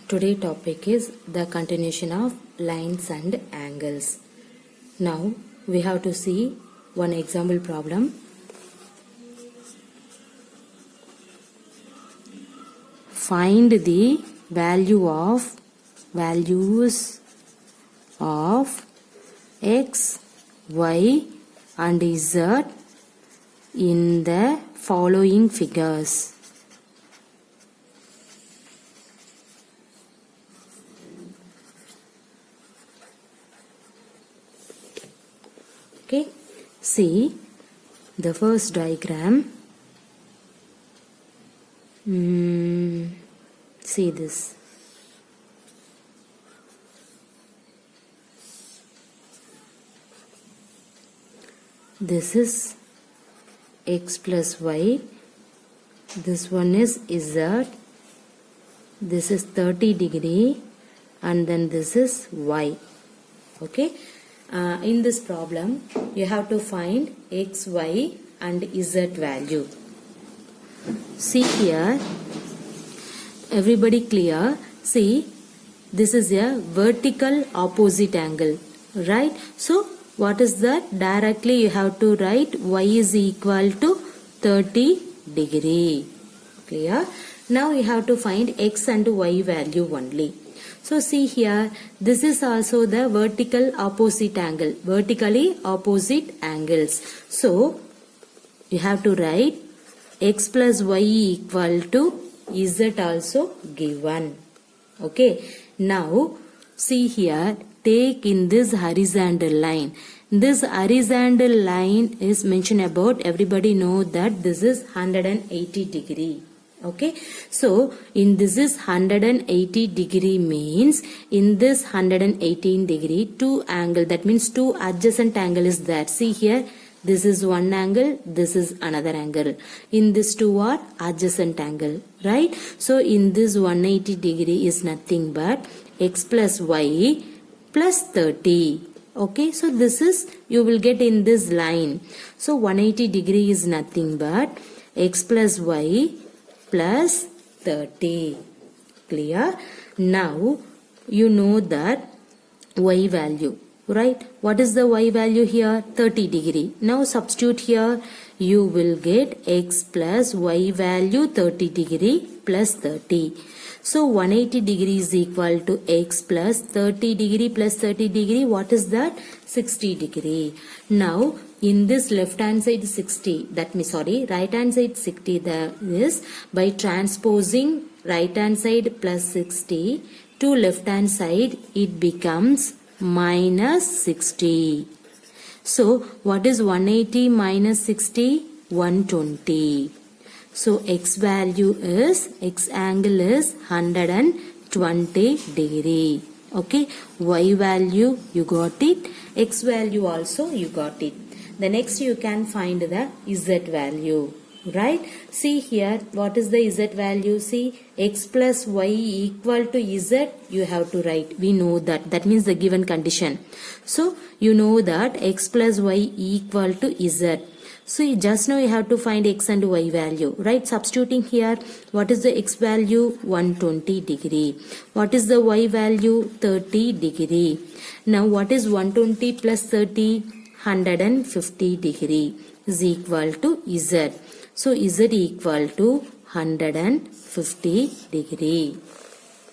Today topic is the continuation of lines and angles. Now we have to see one example problem. Find the values of x, y and z in the following figures. Okay, see the first diagram. See this. This is x plus y. This one is z. This is 30 degree and then this is y. Okay. In this problem, you have to find x, y and z value. See here, everybody clear? See, this is a vertical opposite angle, right? So, what is that? Directly you have to write y is equal to 30 degree. Clear? Now you have to find x and y value only. So see here, this is also the vertical opposite angle, vertically opposite angles. So you have to write x plus y equal to z also given. Okay. Now see here, take in this horizontal line. This horizontal line is mentioned about, everybody know that this is 180 degree. Okay, so in this is 180 degree means in this 118 degree two angle, that means two adjacent angle is there. See here, this is one angle, this is another angle. In this two are adjacent angle, right? So in this 180 degree is nothing but x plus y plus 30. Okay, so this is, you will get in this line. So 180 degree is nothing but x plus y plus 30. Clear? Now you know that y value, right? What is the y value here? 30 degree. Now substitute here, you will get x plus y value 30 degree plus 30. So 180 degree is equal to x plus 30 degree plus 30 degree. What is that? 60 degree. Now in this left hand side 60, that means right hand side 60, that is by transposing right hand side plus 60 to left hand side, it becomes minus 60. So what is 180 minus 60? 120. So x value is, x angle is 120 degree. Okay, y value you got it, x value also you got it. The next you can find the z value, right? See here, what is the z value? See, x plus y equal to z, you have to write. We know that. That means the given condition. So, you know that x plus y equal to z. So, just now you have to find x and y value, right? Substituting here, what is the x value? 120 degree. What is the y value? 30 degree. Now, what is 120 plus 30? 150 degree is equal to z. So z equal to 150 degree.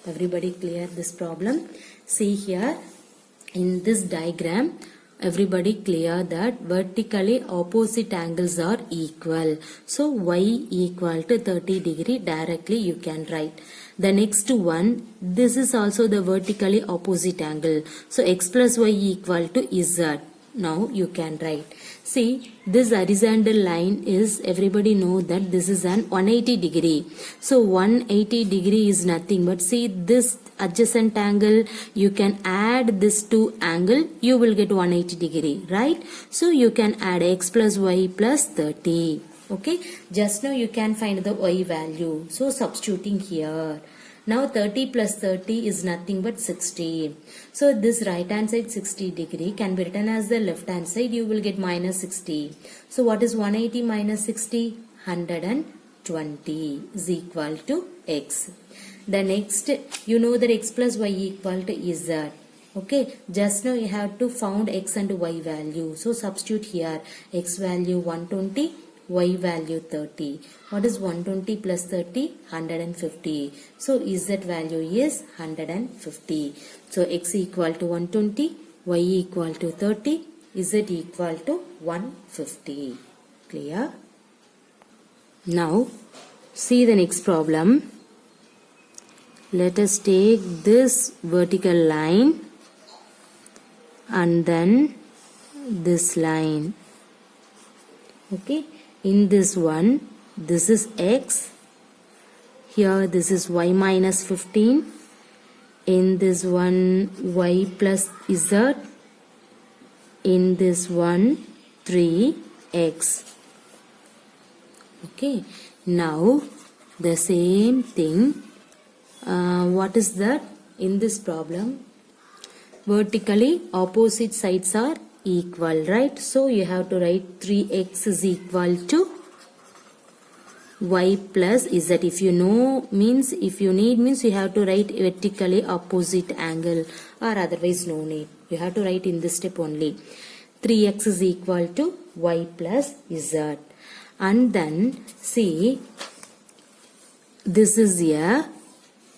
Everybody clear this problem? See here, in this diagram, everybody clear that vertically opposite angles are equal. So y equal to 30 degree, directly you can write. The next one, this is also the vertically opposite angle. So x plus y equal to z. Now you can write. See, this horizontal line is, everybody know that this is an 180 degree. So 180 degree is nothing but, see this adjacent angle, you can add this two angle, you will get 180 degree, right? So you can add x plus y plus 30. Okay, just now you can find the y value. So substituting here. Now 30 plus 30 is nothing but 60. So this right hand side 60 degree can be written as the left hand side. You will get minus 60. So what is 180 minus 60? 120. 20 is equal to x. The next, you know that x plus y equal to z. Okay, just now you have to found x and y value. So substitute here, x value 120, y value 30. What is 120 plus 30? 150. So z value is 150. So x equal to 120, y equal to 30, z equal to 150. Clear? Now, see the next problem. Let us take this vertical line and then this line. Okay, in this one, this is x. Here this is y minus 15. In this one, y plus z. In this one, 3x. Okay, now the same thing. What is that in this problem? Vertically opposite sides are equal, right? So you have to write 3x is equal to y plus z. If you know means, if you need means, you have to write vertically opposite angle, or otherwise no need. You have to write in this step only. 3x is equal to y plus z. And then see, this is a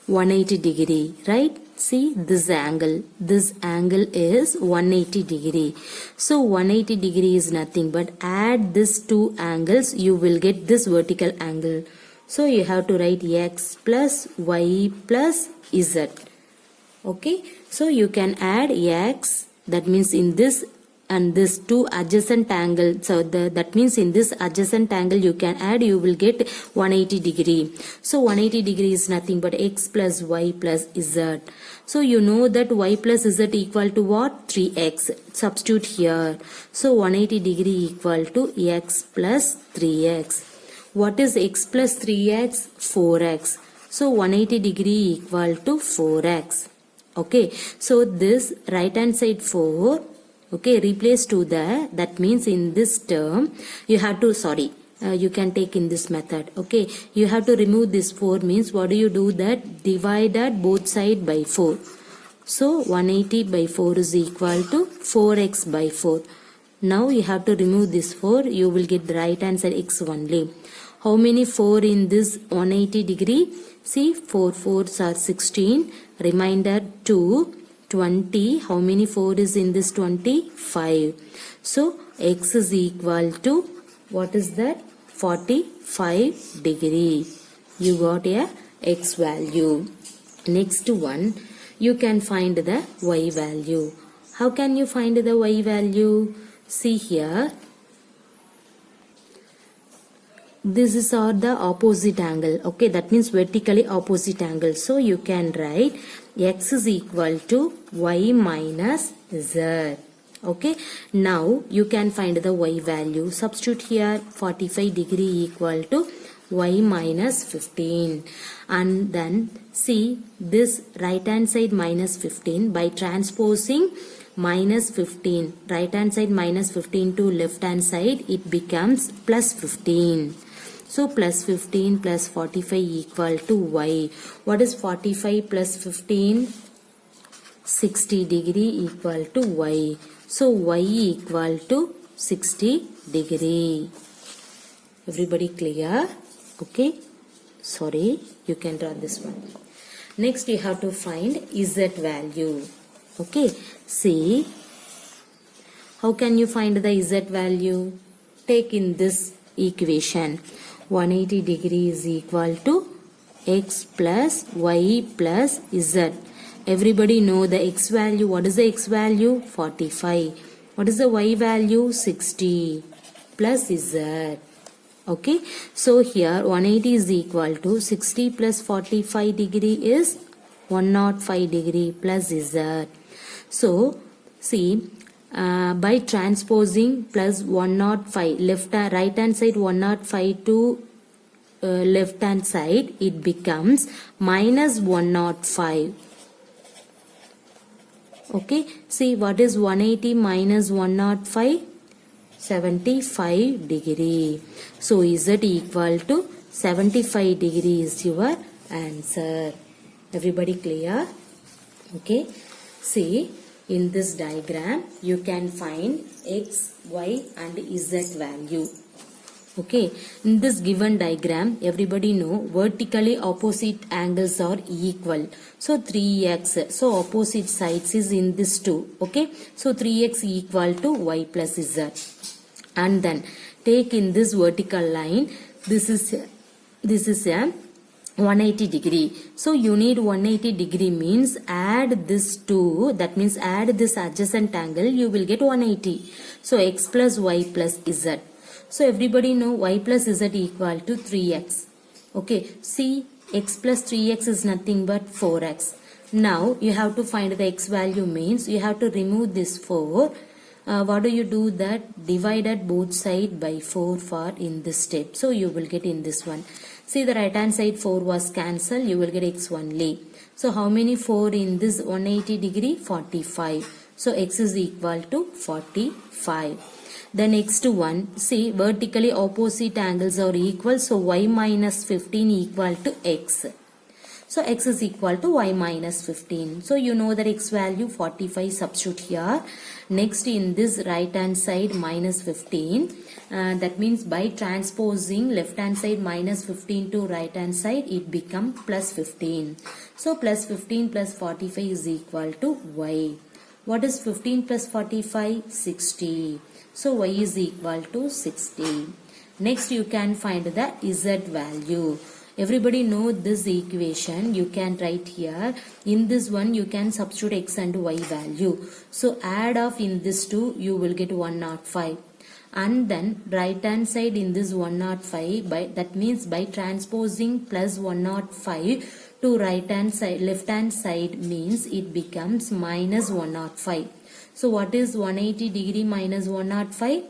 180 degree, right? See this angle is 180 degree. So 180 degree is nothing but add these two angles, you will get this vertical angle. So you have to write x plus y plus z. Okay, so you can add x, that means in this and this two adjacent angle. So that means in this adjacent angle you can add, you will get 180 degree. So 180 degree is nothing but x plus y plus z. So you know that y plus z equal to what? 3x. Substitute here. So 180 degree equal to x plus 3x. What is x plus 3x? 4x. So 180 degree equal to 4x. Okay, so this right hand side 4, okay, replace to the, that means in this term you have to, you can take in this method. Okay, you have to remove this 4, means what do you do? That divided both side by 4. So 180 by 4 is equal to 4x by 4. Now you have to remove this 4, you will get the right hand side x only. How many 4 in this 180 degree? See, 4 4s are 16, remainder 2, 20. How many 4 is in this 20? 5. So x is equal to, what is that? 45 degree. You got a x value. Next one, you can find the y value. How can you find the y value? See here. This is all the opposite angle. Okay, that means vertically opposite angle. So you can write x is equal to y minus z. Okay, now you can find the y value. Substitute here, 45 degree equal to y minus 15. And then see this right hand side minus 15, by transposing minus 15, right hand side minus 15 to left hand side, it becomes plus 15. So plus 15 plus 45 equal to y. What is 45 plus 15? 60 degree equal to y. So y equal to 60 degree. Everybody clear? Okay. Sorry, you can draw this one. Next you have to find z value. Okay. See, how can you find the z value? Take in this equation. 180 degree is equal to x plus y plus z. Everybody know the x value. What is the x value? 45. What is the y value? 60 plus z. Okay. So here 180 is equal to 60 plus 45 degree is 105 degree plus z. So see, by transposing plus 105 right hand side 105 to left hand side, it becomes minus 105. Okay, see what is 180 minus 105? 75 degree. So z equal to 75 degree is your answer. Everybody clear? Okay. See, in this diagram, you can find x, y and z value. Okay, in this given diagram, everybody know vertically opposite angles are equal. So 3x, so opposite sides is in this two. Okay, so 3x equal to y plus z. And then take in this vertical line, this is a 180 degree. So you need 180 degree means add this two, that means add this adjacent angle, you will get 180. So x plus y plus z. So everybody know y plus z equal to 3x. Okay, see, x plus 3x is nothing but 4x. Now you have to find the x value means you have to remove this 4. What do you do? That divided both side by 4 for in this step. So you will get in this one. See, the right hand side 4 was cancelled. You will get x only. So how many 4 in this 180 degree? 45. So x is equal to 45. The next one, see, vertically opposite angles are equal. So y minus 15 equal to x. So x is equal to y minus 15. So you know that x value 45, substitute here. Next in this right hand side minus 15. That means by transposing left hand side minus 15 to right hand side, it becomes plus 15. So plus 15 plus 45 is equal to y. What is 15 plus 45? 60. So y is equal to 60. Next you can find the z value. Everybody know this equation. You can write here. In this one you can substitute x and y value. So add off in this two, you will get 105. And then right hand side in this 105, that means by transposing plus 105 to right hand side, left hand side means it becomes minus 105. So what is 180 degree minus 105?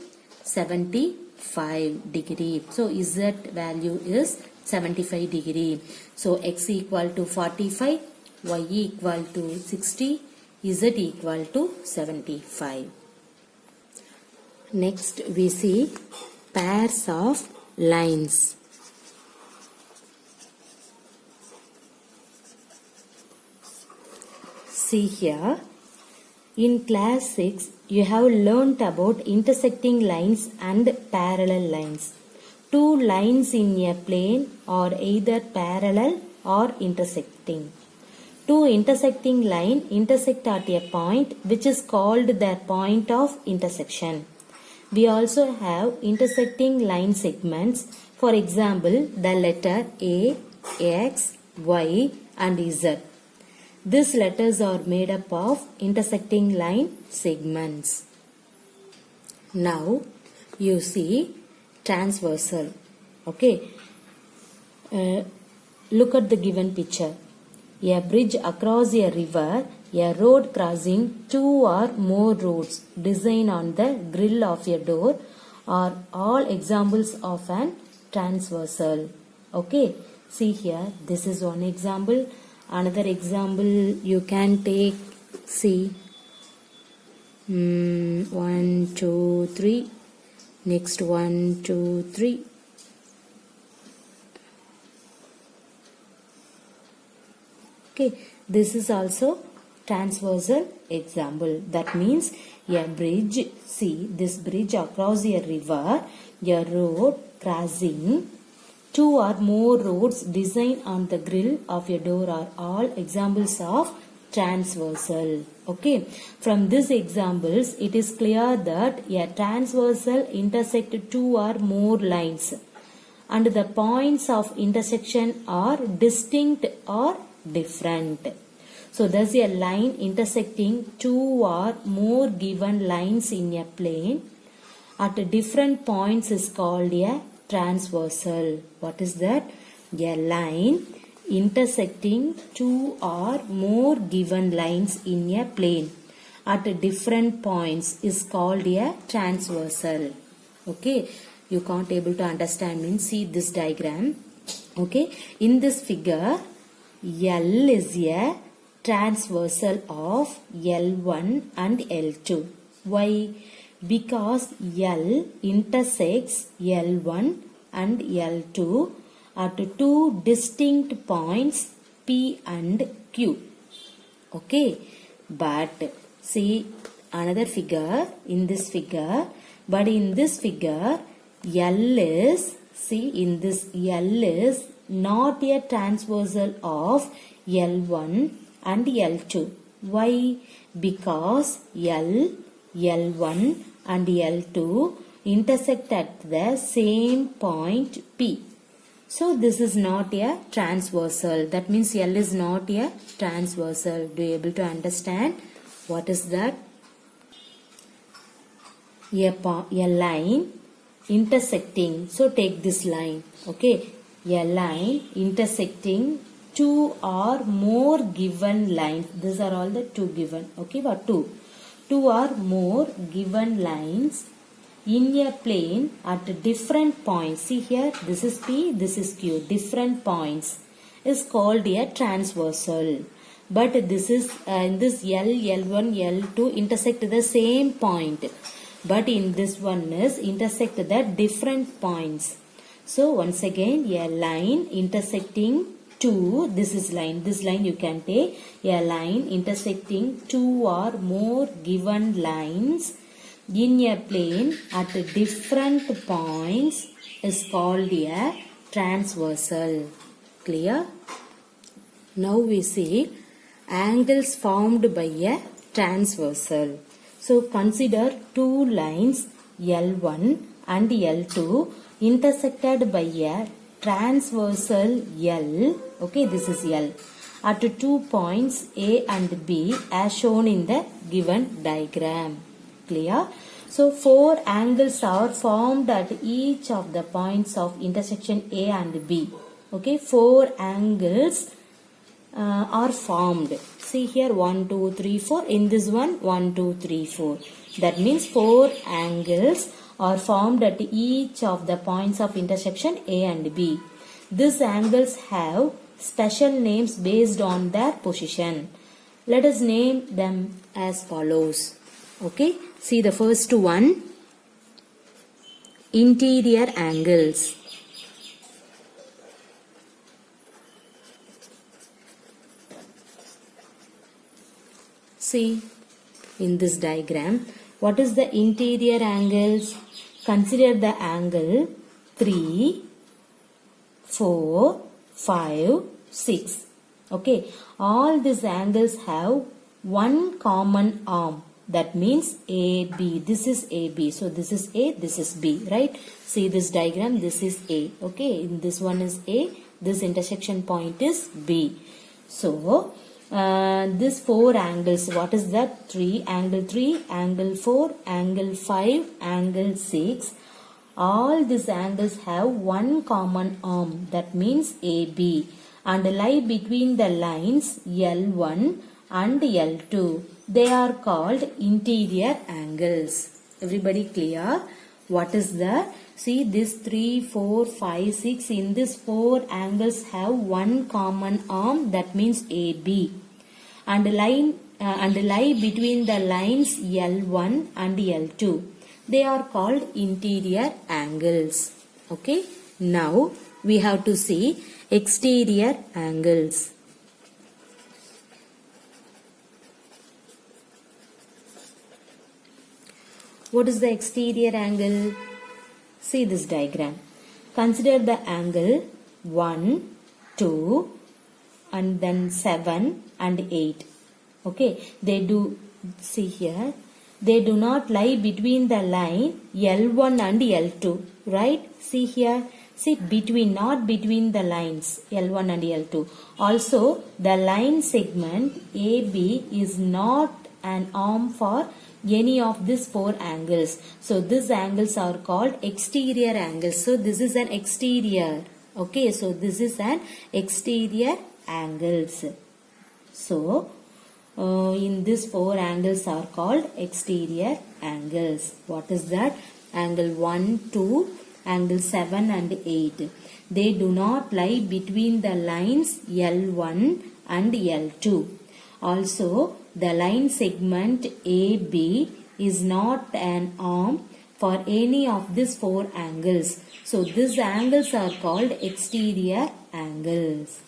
75 degree. So z value is 75 degree. So x equal to 45, y equal to 60, z equal to 75. Next we see pairs of lines. See here, in class 6 you have learnt about intersecting lines and parallel lines. Two lines in a plane are either parallel or intersecting. Two intersecting lines intersect at a point which is called the point of intersection. We also have intersecting line segments. For example, the letter A, X, Y and Z. These letters are made up of intersecting line segments. Now you see transversal. Okay. Look at the given picture. A bridge across a river, a road crossing two or more roads, design on the grill of a door are all examples of an transversal. Okay. See here, this is one example. Another example you can take, see, 1, 2, 3. Next 1, 2, 3. Okay, this is also transversal example. That means a bridge, see this bridge across a river, a road crossing two or more roads designed on the grill of a door are all examples of transversal. Okay, from these examples it is clear that a transversal intersect two or more lines and the points of intersection are distinct or different. So thus a line intersecting two or more given lines in a plane at different points is called a transversal. What is that? A line intersecting two or more given lines in a plane at different points is called a transversal. Okay, you can't able to understand means see this diagram. Okay, in this figure L is a transversal of L1 and L2. Why? Because L intersects L1 and L2 at two distinct points P and Q. Okay, but see another figure in this figure, but in this figure L is, see in this L is not a transversal of L1 and L2. Why? Because L, L1 and L2 intersect at the same point P. So this is not a transversal. That means L is not a transversal. Do you able to understand? What is that? A line intersecting. So take this line. Okay. A line intersecting two or more given lines. These are all the two given. Okay. What two? Two or more given lines in a plane at different points. See here, this is P, this is Q. Different points is called a transversal. But this is in this L, L1, L2 intersect the same point. But in this one is intersect the different points. So once again, a line intersecting two, this is line, this line you can take, a line intersecting two or more given lines in a plane at different points is called a transversal. Clear? Now we see angles formed by a transversal. So consider two lines L1 and L2 intersected by a transversal L. Okay, this is L at two points A and B as shown in the given diagram. Clear? So four angles are formed at each of the points of intersection A and B. Okay, four angles are formed. See here 1, 2, 3, 4. In this one 1, 2, 3, 4. That means four angles are formed at each of the points of intersection A and B. These angles have special names based on their position. Let us name them as follows. Okay, see the first one, interior angles. See in this diagram, what is the interior angles? Consider the angle 3, 4, 5, 6. Okay, all these angles have one common arm. That means AB. This is AB. So this is A, this is B, right? See this diagram, this is A. Okay, this one is A. This intersection point is B. So this four angles, what is that? 3, angle 4, angle 5, angle 6. All these angles have one common arm. That means AB. And lie between the lines L1 and L2. They are called interior angles. Everybody clear? What is that? See this 3, 4, 5, 6. In this four angles have one common arm. That means AB. And lie between the lines L1 and L2. They are called interior angles. Okay. Now we have to see exterior angles. What is the exterior angle? See this diagram. Consider the angle 1, 2 and then 7 and 8. Okay, they do, see here, they do not lie between the line L1 and L2, right? See here, see between, not between the lines L1 and L2. Also, the line segment AB is not an arm for any of these four angles. So these angles are called exterior angles. So this is an exterior. Okay, so this is an exterior angles. So in these four angles are called exterior angles. What is that? Angle 1, 2, angle 7 and 8. They do not lie between the lines L1 and L2. Also, the line segment AB is not an arm for any of these four angles. So these angles are called exterior angles.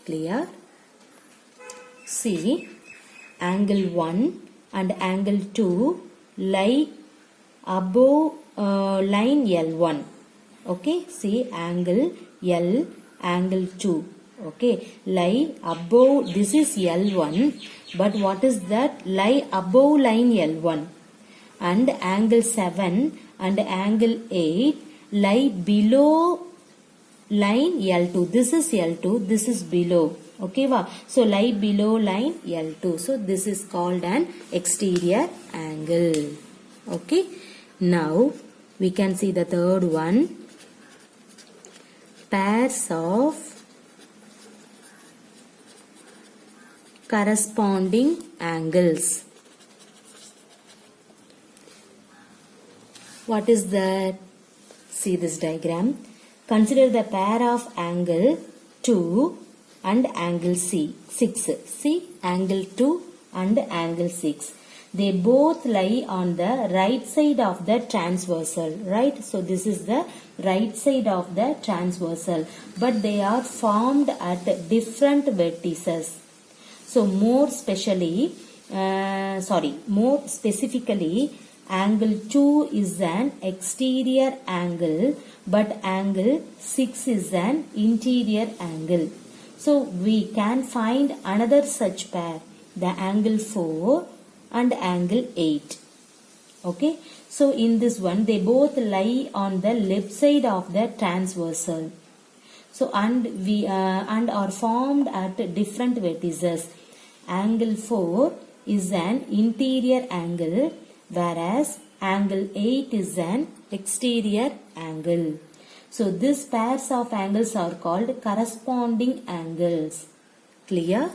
Clear? See, angle 1 and angle 2 lie above line L1. Okay, see angle L, angle 2. Okay, lie above, this is L1, but what is that? Lie above line L1. And angle 7 and angle 8 lie below line L2. This is L2, this is below. Okay, wow. So lie below line L2. So this is called an exterior angle. Okay. Now we can see the third one. Pairs of corresponding angles. What is that? See this diagram. Consider the pair of angle 2 and angle 6. See, angle 2 and angle 6. They both lie on the right side of the transversal, right? So this is the right side of the transversal, but they are formed at different vertices. So more specifically, angle 2 is an exterior angle, but angle 6 is an interior angle. So we can find another such pair, the angle 4 and angle 8. Okay, so in this one they both lie on the left side of the transversal. So and are formed at different vertices. Angle 4 is an interior angle, whereas angle 8 is an exterior angle. So these pairs of angles are called corresponding angles. Clear?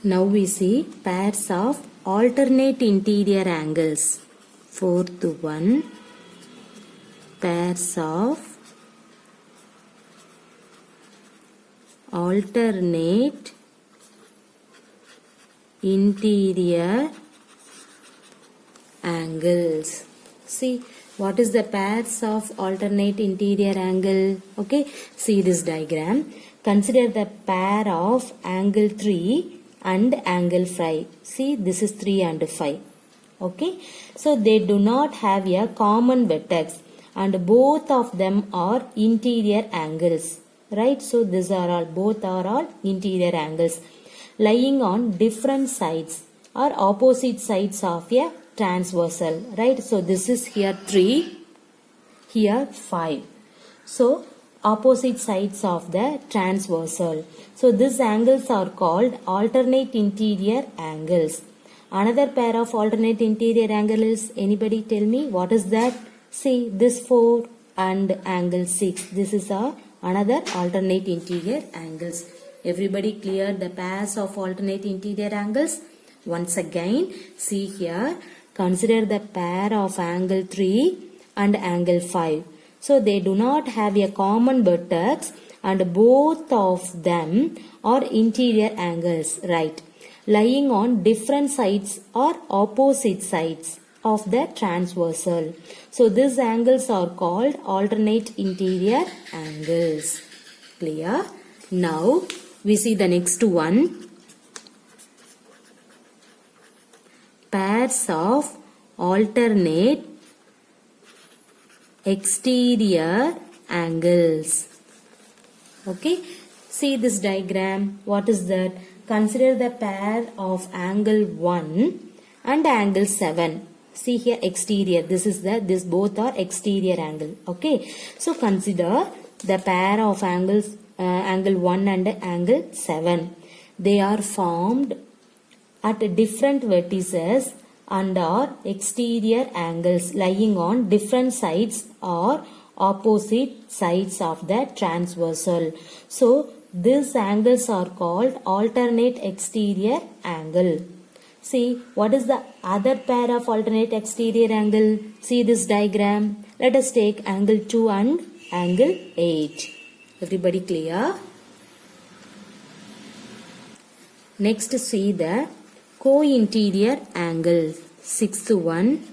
Now we see pairs of alternate interior angles. Fourth one, pairs of alternate interior angles. See, what is the pairs of alternate interior angle? Okay, see this diagram. Consider the pair of angle 3 and angle 5. See, this is 3 and 5. Okay, so they do not have a common vertex and both of them are interior angles, right? So these are all, both are all interior angles lying on different sides or opposite sides of a transversal, right? So this is here 3, here 5. So opposite sides of the transversal. So these angles are called alternate interior angles. Another pair of alternate interior angles, anybody tell me what is that? See, this 4 and angle 6. This is another alternate interior angles. Everybody clear the pairs of alternate interior angles? Once again, see here, consider the pair of angle 3 and angle 5. So they do not have a common vertex and both of them are interior angles, right? Lying on different sides or opposite sides of the transversal. So these angles are called alternate interior angles. Clear? Now we see the next one. Pairs of alternate exterior angles. Okay, see this diagram. What is that? Consider the pair of angle 1 and angle 7. See here exterior. This both are exterior angle. Okay, so consider the pair of angles angle 1 and angle 7. They are formed at different vertices and are exterior angles lying on different sides or opposite sides of the transversal. So these angles are called alternate exterior angle. See, what is the other pair of alternate exterior angle? See this diagram. Let us take angle 2 and angle 8. Everybody clear? Next see the co-interior angle. Sixth one,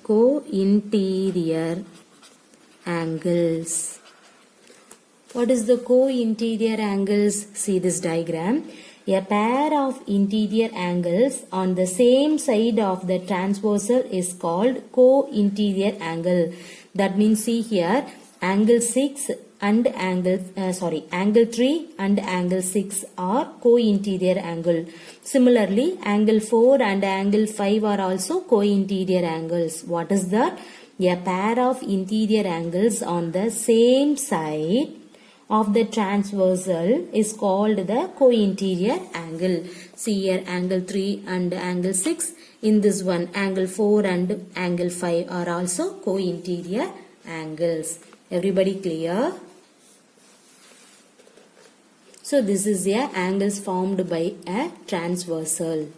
co-interior angles. What is the co-interior angles? See this diagram. A pair of interior angles on the same side of the transversal is called co-interior angle. That means see here angle 6 and angle 3 and angle 6 are co-interior angle. Similarly, angle 4 and angle 5 are also co-interior angles. What is that? A pair of interior angles on the same side of the transversal is called the co-interior angle. See here angle 3 and angle 6. In this one angle 4 and angle 5 are also co-interior angles. Everybody clear? So this is a angles formed by a transversal.